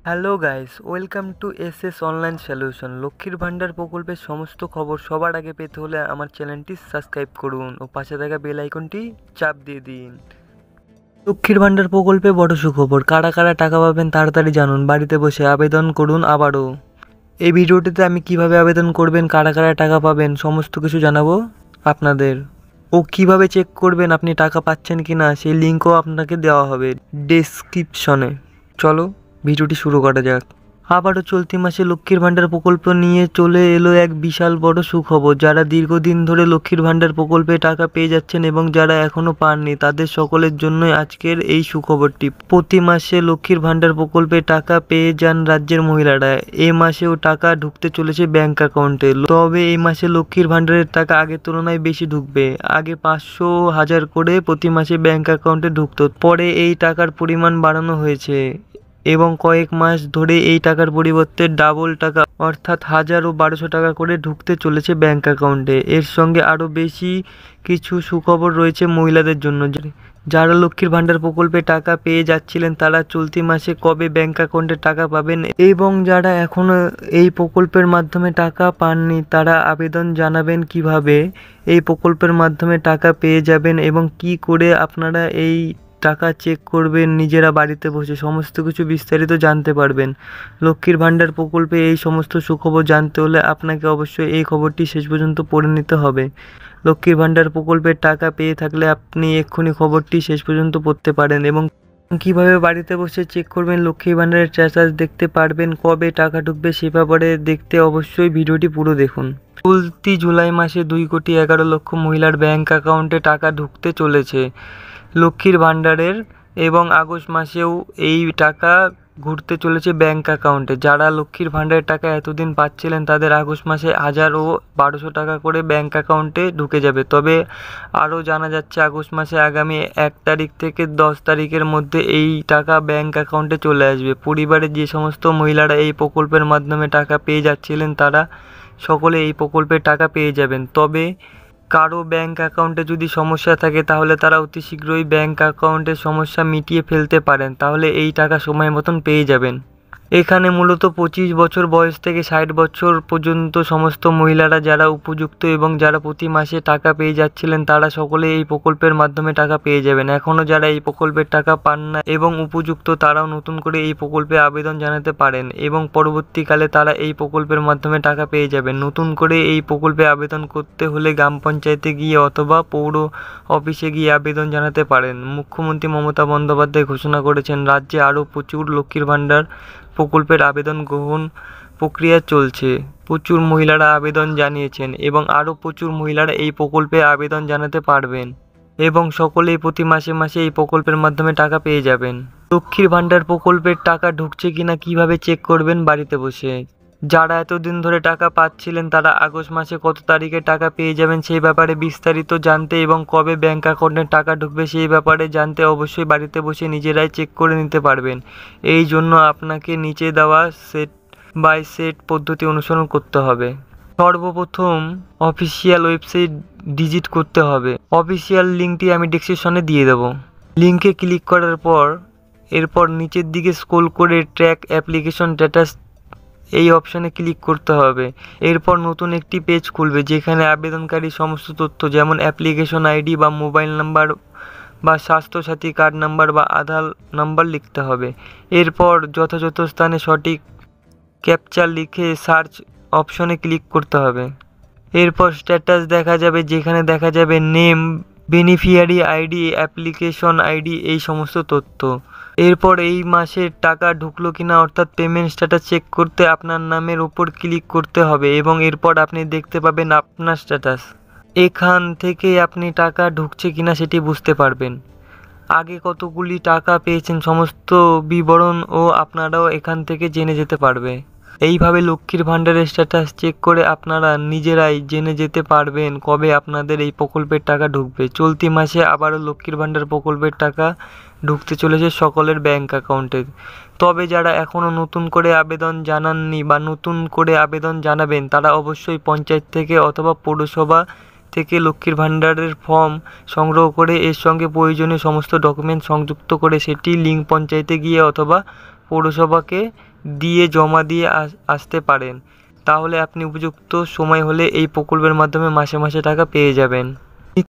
Hello guys, welcome to SS online solution. লক্ষ্মীর ভান্ডার প্রকল্পের সমস্ত খবর সবার আগে পেতে হলে আমার চ্যানেলটি সাবস্ক্রাইব করুন ও পাশে থাকা বেল আইকনটি চাপ দিয়ে দিন। লক্ষ্মীর ভান্ডার প্রকল্পে বড় সুখবর, কারা কারা টাকা পাবেন তাড়াতাড়ি জানুন। বাড়িতে বসে আবেদন করুন আবারও। এই ভিডিওটিতে আমি কিভাবে আবেদন করবেন, কারা কারা টাকা পাবেন সমস্ত কিছু জানাবো আপনাদের, ও কিভাবে চেক করবেন আপনি টাকা পাচ্ছেন কিনা সেই লিঙ্কও আপনাকে দেওয়া হবে ডেসক্রিপশনে। চলো ভিডিওটি শুরু করা যাক। আবারও চলতি মাসে লক্ষ্মীর ভান্ডার প্রকল্প নিয়ে চলে এলো এক বিশাল বড় সুখবর। যারা দীর্ঘদিন ধরে লক্ষ্মীর ভান্ডার প্রকল্পে টাকা পেয়ে যাচ্ছেন এবং যারা এখনো পাননি তাদের সকলের জন্যই আজকের এই সুখবরটি। প্রতি মাসে লক্ষ্মীর ভান্ডার প্রকল্পে টাকা পেয়ে যান রাজ্যের মহিলারা। এ মাসেও টাকা ঢুকতে চলেছে ব্যাংক অ্যাকাউন্টে। তবে এই মাসে লক্ষ্মীর ভান্ডারের টাকা আগের তুলনায় বেশি ঢুকবে। আগে 500,000 করে প্রতি মাসে ব্যাংক অ্যাকাউন্টে ঢুকতো, পরে এই টাকার পরিমাণ বাড়ানো হয়েছে এবং কয়েক মাস ধরে এই টাকার পরিবর্তে ডাবল টাকা অর্থাৎ 1000 ও 1200 টাকা করে ঢুকতে চলেছে ব্যাংক অ্যাকাউন্টে। এর সঙ্গে আরও বেশি কিছু সুখবর রয়েছে মহিলাদের জন্য। যারা লক্ষ্মীর ভান্ডার প্রকল্পে টাকা পেয়ে যাচ্ছিলেন তারা চলতি মাসে কবে ব্যাংক অ্যাকাউন্টে টাকা পাবেন এবং যারা এখনও এই প্রকল্পের মাধ্যমে টাকা পাননি তারা আবেদন জানাবেন কিভাবে, এই প্রকল্পের মাধ্যমে টাকা পেয়ে যাবেন এবং কি করে আপনারা এই টাকা চেক করবেন নিজেরা বাড়িতে বসে, সমস্ত কিছু বিস্তারিত জানতে পারবেন। লক্ষ্মীর ভান্ডার প্রকল্পে এই সমস্ত সুখবর জানতে হলে আপনাকে অবশ্যই এই খবরটি শেষ পর্যন্ত পড়ে নিতে হবে। লক্ষ্মীর ভান্ডার প্রকল্পের টাকা পেয়ে থাকলে আপনি এক্ষুনি খবরটি শেষ পর্যন্ত পড়তে পারেন এবং কিভাবে বাড়িতে বসে চেক করবেন লক্ষ্মীর ভান্ডারের স্ট্যাটাস দেখতে পারবেন, কবে টাকা ঢুকবে সে ব্যাপারে দেখতে অবশ্যই ভিডিওটি পুরো দেখুন। চলতি জুলাই মাসে 2,11,00,000 মহিলার ব্যাংক অ্যাকাউন্টে টাকা ঢুকতে চলেছে লক্ষ্মীর ভান্ডারের এবং আগস্ট মাসেও এই টাকা ঘুরতে চলেছে ব্যাংক অ্যাকাউন্টে। যারা লক্ষ্মীর ভান্ডারের টাকা এতদিন পাচ্ছিলেন তাদের আগস্ট মাসে 1000 ও 1200 টাকা করে ব্যাংক অ্যাকাউন্টে ঢুকে যাবে। তবে আরও জানা যাচ্ছে আগস্ট মাসে আগামী 1 তারিখ থেকে 10 তারিখের মধ্যে এই টাকা ব্যাংক অ্যাকাউন্টে চলে আসবে। পরিবারের যে সমস্ত মহিলারা এই প্রকল্পের মাধ্যমে টাকা পেয়ে যাচ্ছিলেন তারা সকলে এই প্রকল্পের টাকা পেয়ে যাবেন। তবে কারো ব্যাংক অ্যাকাউন্টে যদি সমস্যা থাকে তাহলে তারা অতি শীঘ্রই ব্যাংক অ্যাকাউন্টের সমস্যা মিটিয়ে ফেলতে পারেন, তাহলে এই টাকা সময় মতন পেয়ে যাবেন। এখানে মূলত 25 বছর বয়স থেকে 60 বছর পর্যন্ত সমস্ত মহিলারা যারা উপযুক্ত এবং যারা প্রতি মাসে টাকা পেয়ে যাচ্ছিলেন তারা সকলে এই প্রকল্পের মাধ্যমে টাকা পেয়ে যাবেন। এখনও যারা এই প্রকল্পের টাকা পান না এবং উপযুক্ত তারাও নতুন করে এই প্রকল্পে আবেদন জানাতে পারেন এবং পরবর্তীকালে তারা এই প্রকল্পের মাধ্যমে টাকা পেয়ে যাবেন। নতুন করে এই প্রকল্পে আবেদন করতে হলে গ্রাম পঞ্চায়েতে গিয়ে অথবা পৌর অফিসে গিয়ে আবেদন জানাতে পারেন। মুখ্যমন্ত্রী মমতা বন্দ্যোপাধ্যায় ঘোষণা করেছেন রাজ্যে আরও প্রচুর লক্ষ্মীর ভান্ডার প্রকল্পের আবেদন গ্রহণ প্রক্রিয়া চলছে। প্রচুর মহিলারা আবেদন জানিয়েছেন এবং আরও প্রচুর মহিলারা এই প্রকল্পে আবেদন জানাতে পারবেন এবং সকলেই প্রতি মাসে মাসে এই প্রকল্পের মাধ্যমে টাকা পেয়ে যাবেন। লক্ষ্মীর ভান্ডার প্রকল্পের টাকা ঢুকছে কিনা কিভাবে চেক করবেন বাড়িতে বসে। যারা এতদিন ধরে টাকা পাচ্ছিলেন তারা আগস্ট মাসে কত তারিখে টাকা পেয়ে যাবেন সেই ব্যাপারে বিস্তারিত জানতে এবং কবে ব্যাংক অ্যাকাউন্টে টাকা ঢুকবে সেই ব্যাপারে জানতে অবশ্যই বাড়িতে বসে নিজেরাই চেক করে নিতে পারবেন। এই জন্য আপনাকে নিচে দেওয়া সেট বাই সেট পদ্ধতি অনুসরণ করতে হবে। সর্বপ্রথম অফিসিয়াল ওয়েবসাইট ভিজিট করতে হবে। অফিসিয়াল লিঙ্কটি আমি ডেসক্রিপশনে দিয়ে দেবো। লিঙ্কে ক্লিক করার পর এরপর নিচের দিকে স্ক্রল করে ট্র্যাক অ্যাপ্লিকেশন স্ট্যাটাস এই অপশানে ক্লিক করতে হবে। এরপর নতুন একটি পেজ খুলবে যেখানে আবেদনকারী সমস্ত তথ্য যেমন অ্যাপ্লিকেশন আইডি বা মোবাইল নাম্বার বা স্বাস্থ্যসাথী কার্ড নাম্বার বা আধার নাম্বার লিখতে হবে। এরপর যথাযথ স্থানে সঠিক ক্যাপচা লিখে সার্চ অপশনে ক্লিক করতে হবে। এরপর স্ট্যাটাস দেখা যাবে যেখানে দেখা যাবে name, beneficiary ID, application ID এই সমস্ত তথ্য। এরপর এই মাসের টাকা ঢুকলো কিনা অর্থাৎ পেমেন্ট স্ট্যাটাস চেক করতে আপনার নামের ওপর ক্লিক করতে হবে এবং এরপর আপনি দেখতে পাবেন আপনার স্ট্যাটাস। এখান থেকে আপনি টাকা ঢুকছে কিনা সেটি বুঝতে পারবেন। আগে কতগুলি টাকা পেয়েছেন সমস্ত বিবরণ ও আপনারাও এখান থেকে জেনে যেতে পারবে। এইভাবে লক্ষ্মীর ভান্ডারের স্ট্যাটাস চেক করে আপনারা নিজেরাই জেনে যেতে পারবেন কবে আপনাদের এই প্রকল্পের টাকা ঢুকবে। চলতি মাসে আবারও লক্ষ্মীর ভান্ডার প্রকল্পের টাকা ঢুকতে চলেছে সকলের ব্যাংক অ্যাকাউন্টে। তবে যারা এখনও নতুন করে আবেদন জানাননি বা নতুন করে আবেদন জানাবেন তারা অবশ্যই পঞ্চায়েত থেকে অথবা পৌরসভা থেকে লক্ষ্মীর ভান্ডারের ফর্ম সংগ্রহ করে এর সঙ্গে প্রয়োজনীয় সমস্ত ডকুমেন্ট সংযুক্ত করে সেটি লিঙ্ক পঞ্চায়েতে গিয়ে অথবা পৌরসভাকে দিয়ে জমা দিয়ে আসতে পারেন। তাহলে আপনি উপযুক্ত সময় হলে এই প্রকল্পের মাধ্যমে মাসে মাসে টাকা পেয়ে যাবেন।